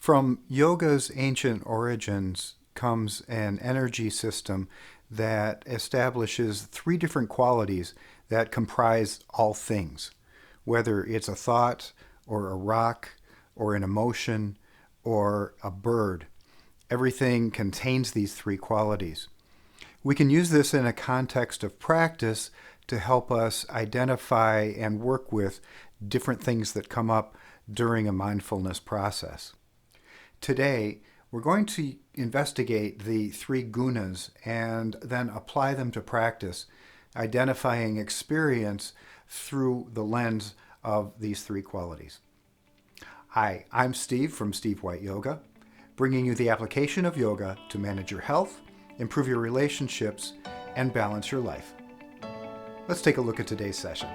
From yoga's ancient origins comes an energy system that establishes three different qualities that comprise all things, whether it's a thought or a rock or an emotion or a bird. Everything contains these three qualities. We can use this in a context of practice to help us identify and work with different things that come up during a mindfulness process. Today, we're going to investigate the three gunas and then apply them to practice, identifying experience through the lens of these three qualities. Hi, I'm Steve from Steve White Yoga, bringing you the application of yoga to manage your health, improve your relationships, and balance your life. Let's take a look at today's session.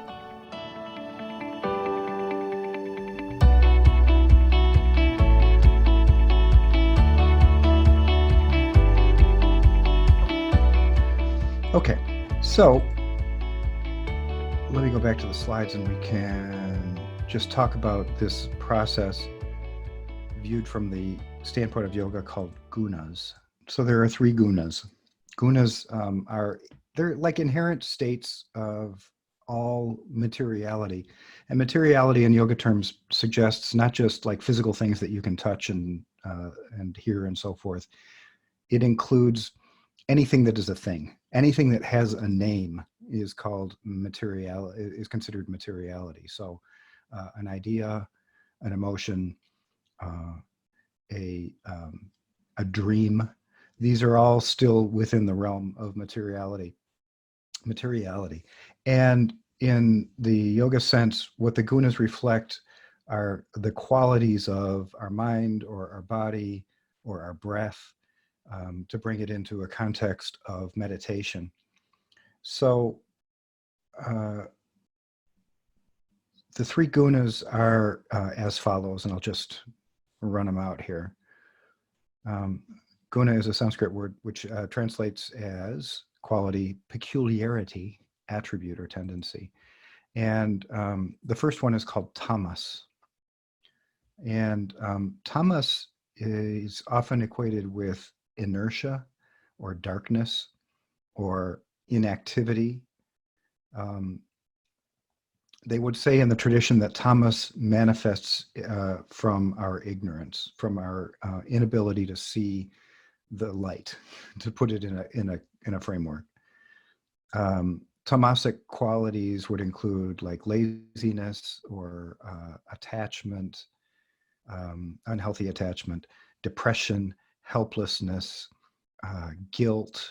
Okay, so let me go back to the slides and we can just talk about this process viewed from the standpoint of yoga called gunas. So there are three gunas. Gunas they're like inherent states of all materiality. And materiality in yoga terms suggests not just like physical things that you can touch and hear and so forth. It includes anything that is a thing. Anything that has a name is called material, is considered materiality. So an idea, an emotion, uh, a dream, these are all still within the realm of materiality. And in the yoga sense, what the gunas reflect are the qualities of our mind or our body or our breath, to bring it into a context of meditation. So the three gunas are as follows, and I'll just run them out here. Guna is a Sanskrit word which translates as quality, peculiarity, attribute, or tendency. And the first one is called tamas. And tamas is often equated with inertia or darkness or inactivity. They would say in the tradition that tamas manifests from our ignorance, from our inability to see the light, to put it in a framework. Tamasic qualities would include like laziness or attachment, unhealthy attachment, depression, helplessness, guilt,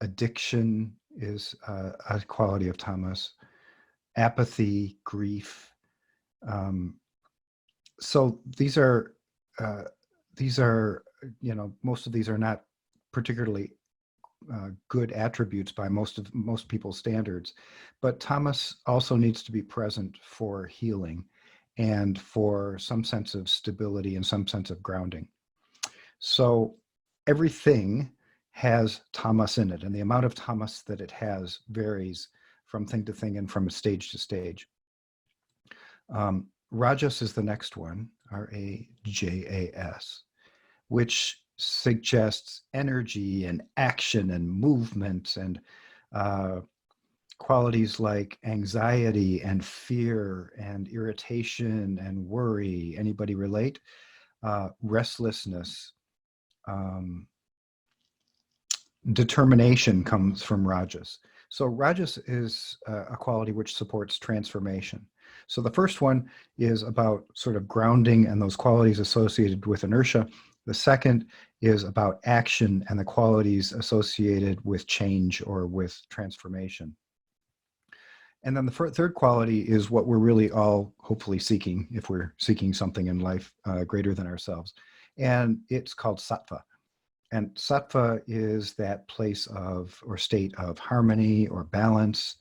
addiction is a quality of tamas, apathy, grief. So these are, most of these are not particularly good attributes by most people's standards, but tamas also needs to be present for healing and for some sense of stability and some sense of grounding. So everything has tamas in it, and the amount of tamas that it has varies from thing to thing and from stage to stage. Rajas is the next one, Rajas, which suggests energy and action and movement and qualities like anxiety and fear and irritation and worry. Anybody relate? Restlessness. Determination comes from rajas. So rajas is a quality which supports transformation. So the first one is about sort of grounding and those qualities associated with inertia. The second is about action and the qualities associated with change or with transformation. And then the third quality is what we're really all hopefully seeking, if we're seeking something in life greater than ourselves. And it's called sattva. And sattva is that place of or state of harmony or balance.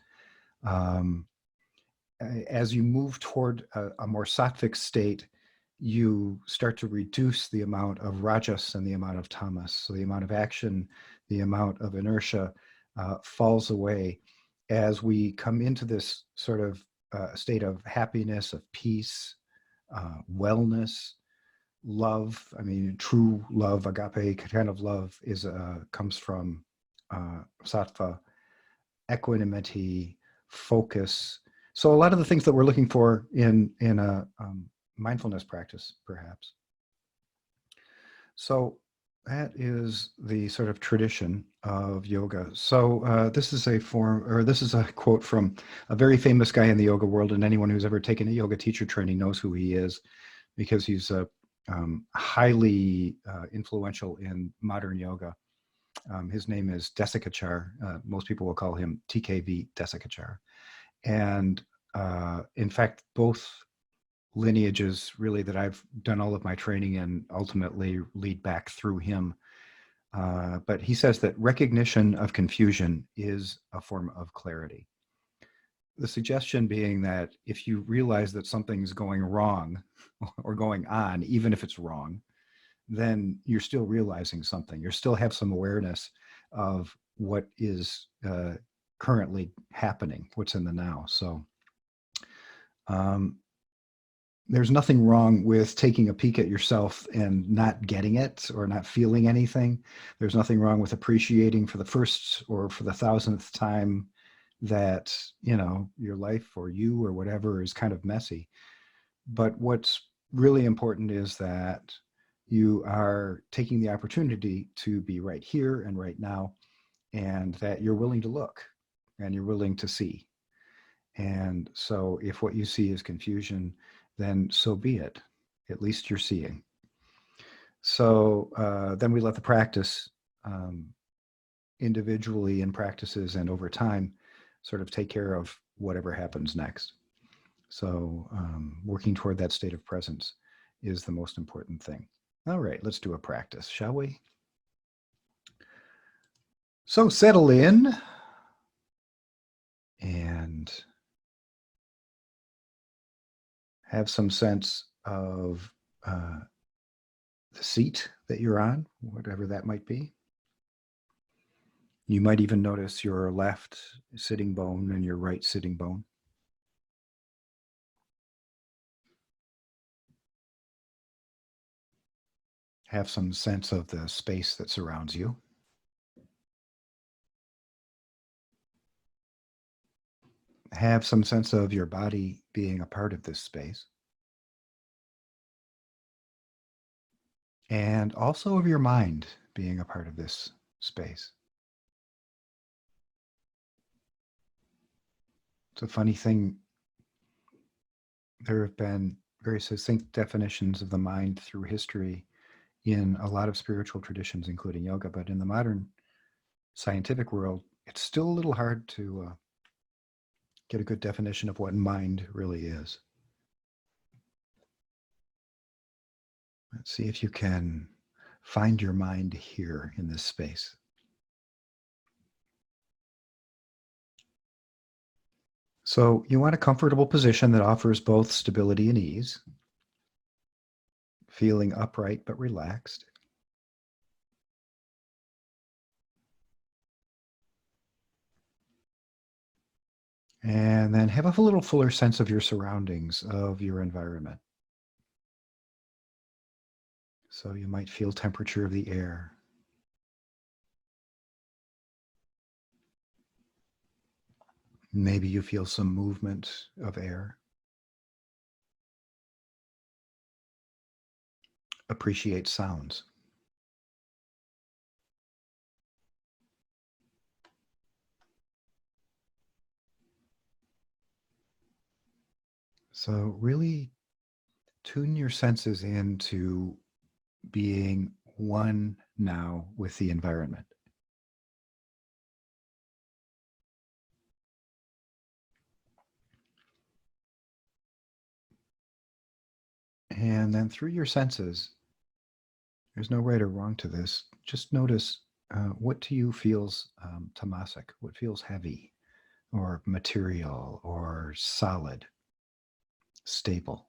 As you move toward a more sattvic state, you start to reduce the amount of rajas and the amount of tamas. So the amount of action, the amount of inertia falls away as we come into this sort of state of happiness, of peace, wellness, love, I mean, true love, agape kind of love, is comes from sattva, equanimity, focus. So a lot of the things that we're looking for in a mindfulness practice, perhaps. So that is the sort of tradition of yoga. So this is a form, or this is a quote from a very famous guy in the yoga world, and anyone who's ever taken a yoga teacher training knows who he is, because he's highly influential in modern yoga. His name is Desikachar. Most people will call him TKV Desikachar. And in fact, both lineages really that I've done all of my training in ultimately lead back through him. But he says that recognition of confusion is a form of clarity. The suggestion being that if you realize that something's going wrong or going on, even if it's wrong, then you're still realizing something. You still have some awareness of what is currently happening, what's in the now. So um, there's nothing wrong with taking a peek at yourself and not getting it or not feeling anything. There's nothing wrong with appreciating for the first or for the thousandth time that, you know, your life or you or whatever is kind of messy. But what's really important is that you are taking the opportunity to be right here and right now, and that you're willing to look and you're willing to see. And so if what you see is confusion, then so be it. At least you're seeing. So then we let the practice um, individually in practices and over time sort of take care of whatever happens next. So working toward that state of presence is the most important thing. All right, let's do a practice, shall we? So settle in and have some sense of the seat that you're on, whatever that might be. You might even notice your left sitting bone and your right sitting bone. Have some sense of the space that surrounds you. Have some sense of your body being a part of this space. And also of your mind being a part of this space. It's a funny thing. There have been very succinct definitions of the mind through history in a lot of spiritual traditions, including yoga, but in the modern scientific world, it's still a little hard to get a good definition of what mind really is. Let's see if you can find your mind here in this space. So you want a comfortable position that offers both stability and ease, feeling upright but relaxed. And then have a little fuller sense of your surroundings, of your environment. So you might feel temperature of the air. Maybe you feel some movement of air. Appreciate sounds. So really tune your senses into being one now with the environment. And then through your senses, there's no right or wrong to this. Just notice what to you feels tamasic, what feels heavy or material or solid, stable.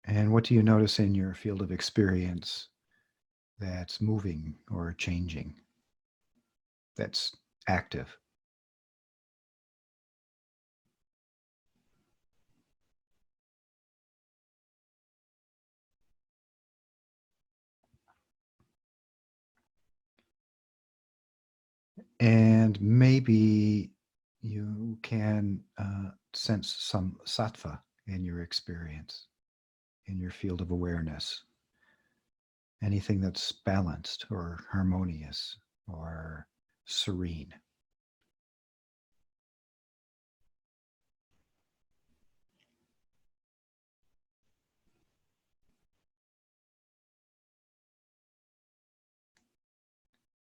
And what do you notice in your field of experience that's moving or changing, that's active? And maybe you can sense some sattva in your experience, in your field of awareness, anything that's balanced or harmonious or serene.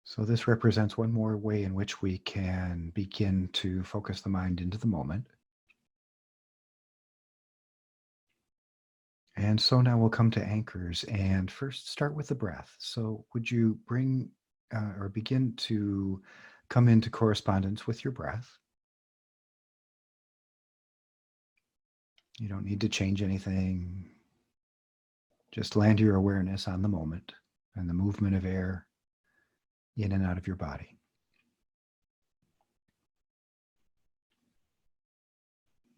So, this represents one more way in which we can begin to focus the mind into the moment. And so now we'll come to anchors and first start with the breath. So, would you bring or begin to come into correspondence with your breath? You don't need to change anything. Just land your awareness on the moment and the movement of air in and out of your body.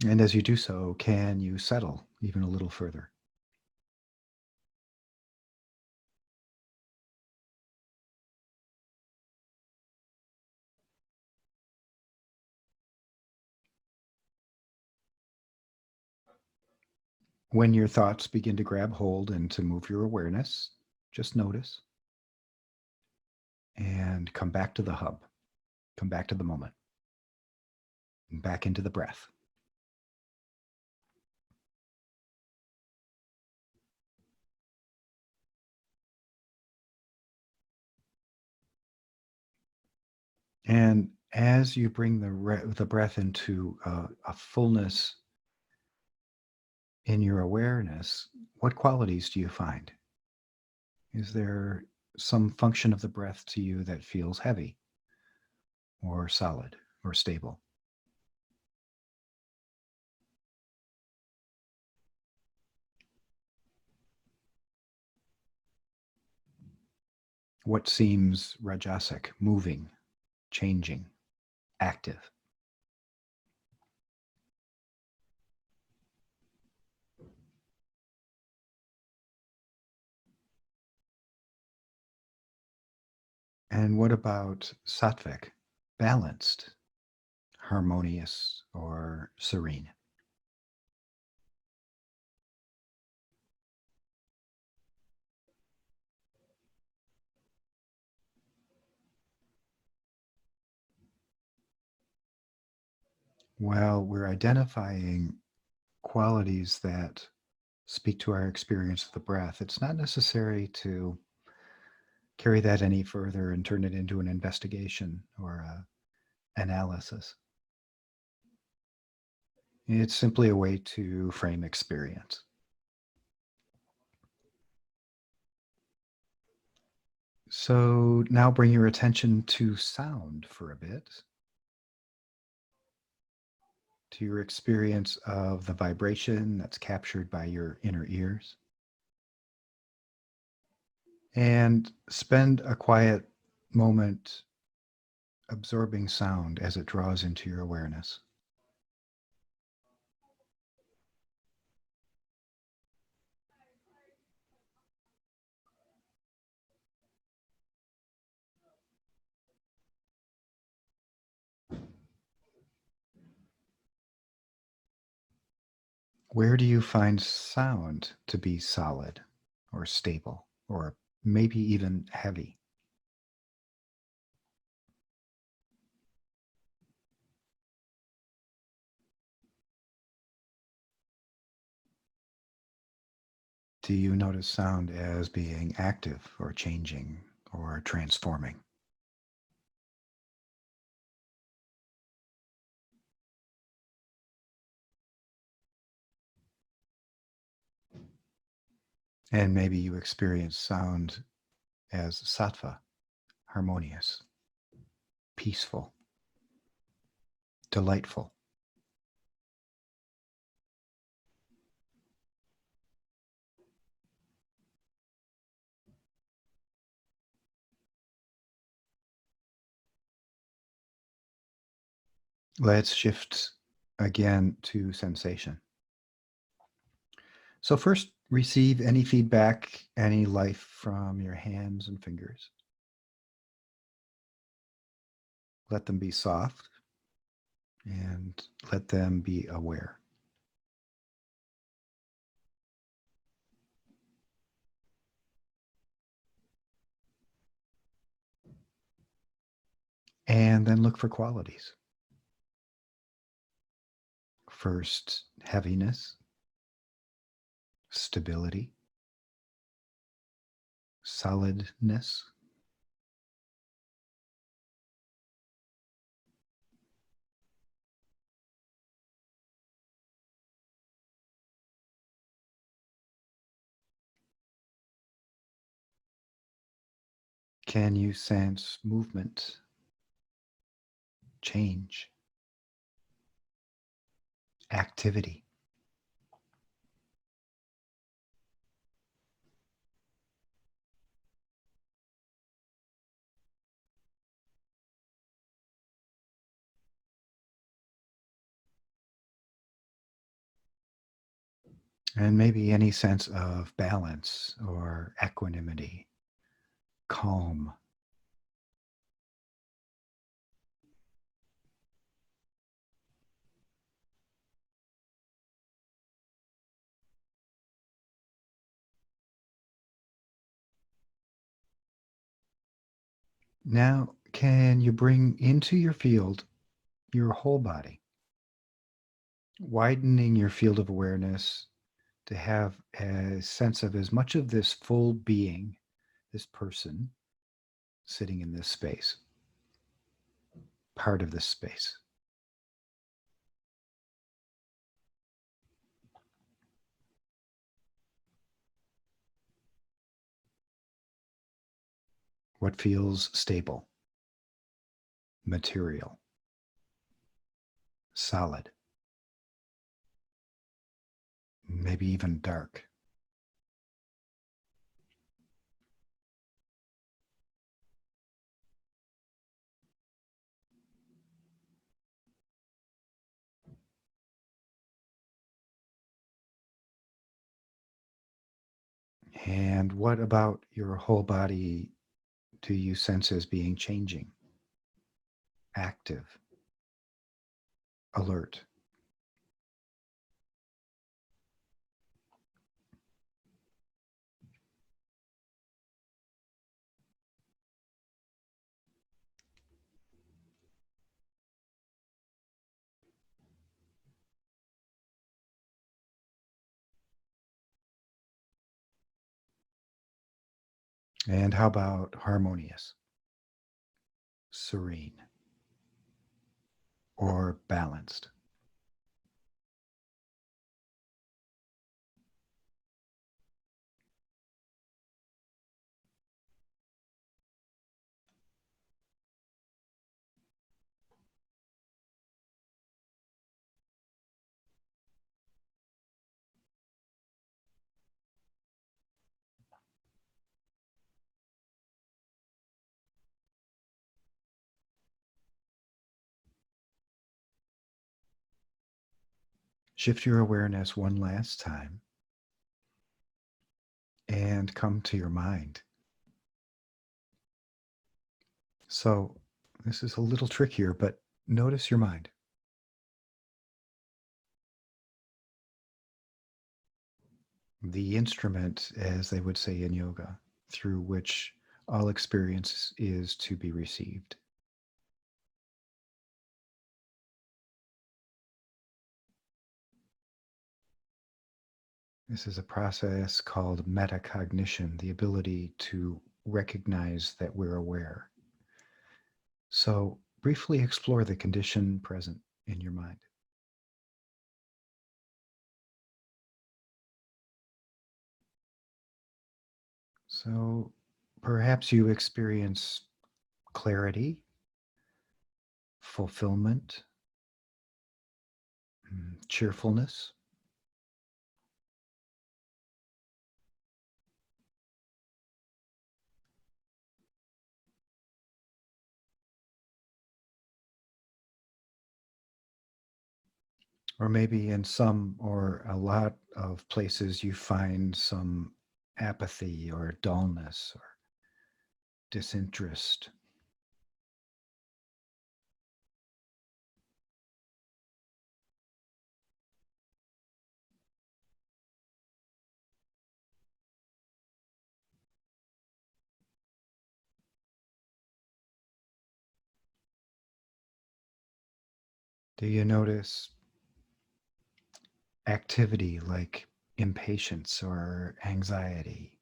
And as you do so, can you settle even a little further? When your thoughts begin to grab hold and to move your awareness, just notice and come back to the hub, come back to the moment, and back into the breath. And as you bring the breath into a fullness in your awareness, what qualities do you find? Is there some function of the breath to you that feels heavy or solid or stable? What seems rajasic, moving, changing, active? And what about sattvic, balanced, harmonious, or serene? Well, we're identifying qualities that speak to our experience of the breath. It's not necessary to carry that any further and turn it into an investigation or a analysis. It's simply a way to frame experience. So now bring your attention to sound for a bit, to your experience of the vibration that's captured by your inner ears. And spend a quiet moment absorbing sound as it draws into your awareness. Where do you find sound to be solid or stable or maybe even heavy? Do you notice sound as being active or changing or transforming? And maybe you experience sound as sattva, harmonious, peaceful, delightful. Let's shift again to sensation. So, first, receive any feedback, any life from your hands and fingers. Let them be soft and let them be aware. And then look for qualities. First, heaviness, stability, solidness. Can you sense movement, change, activity? And maybe any sense of balance or equanimity, calm. Now, can you bring into your field your whole body, widening your field of awareness to have a sense of as much of this full being, this person sitting in this space, part of this space? What feels stable, material, solid, maybe even dark? And what about your whole body do you sense as being changing, active, alert? And how about harmonious, serene, or balanced? Shift your awareness one last time and come to your mind. So, this is a little trickier, but notice your mind. The instrument, as they would say in yoga, through which all experience is to be received. This is a process called metacognition, the ability to recognize that we're aware. So, briefly explore the condition present in your mind. So, perhaps you experience clarity, fulfillment, cheerfulness, or maybe in some or a lot of places you find some apathy or dullness or disinterest. Do you notice activity like impatience or anxiety?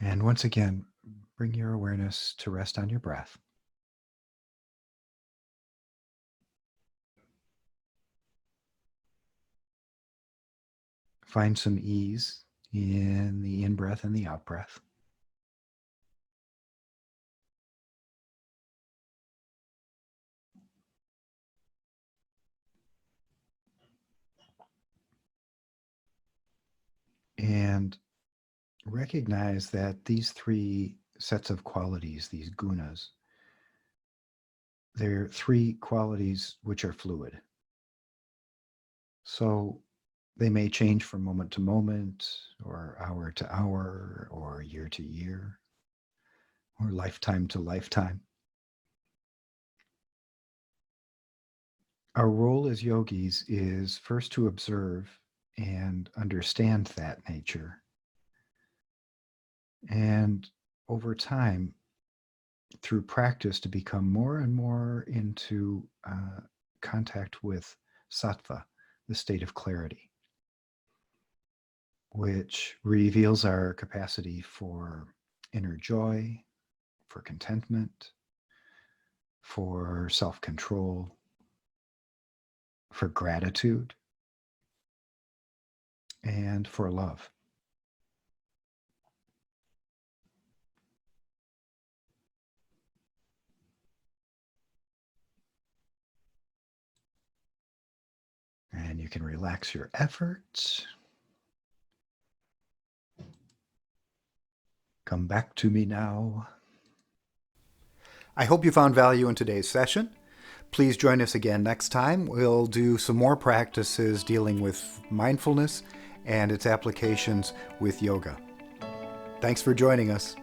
And once again, bring your awareness to rest on your breath. Find some ease in the in breath and the out breath. And recognize that these three sets of qualities, these gunas, they're three qualities which are fluid. So they may change from moment to moment, or hour to hour, or year to year, or lifetime to lifetime. Our role as yogis is first to observe and understand that nature. And over time, through practice, to become more and more into contact with sattva, the state of clarity, which reveals our capacity for inner joy, for contentment, for self control, for gratitude, and for love. And you can relax your efforts. Come back to me now. I hope you found value in today's session. Please join us again next time. We'll do some more practices dealing with mindfulness and its applications with yoga. Thanks for joining us.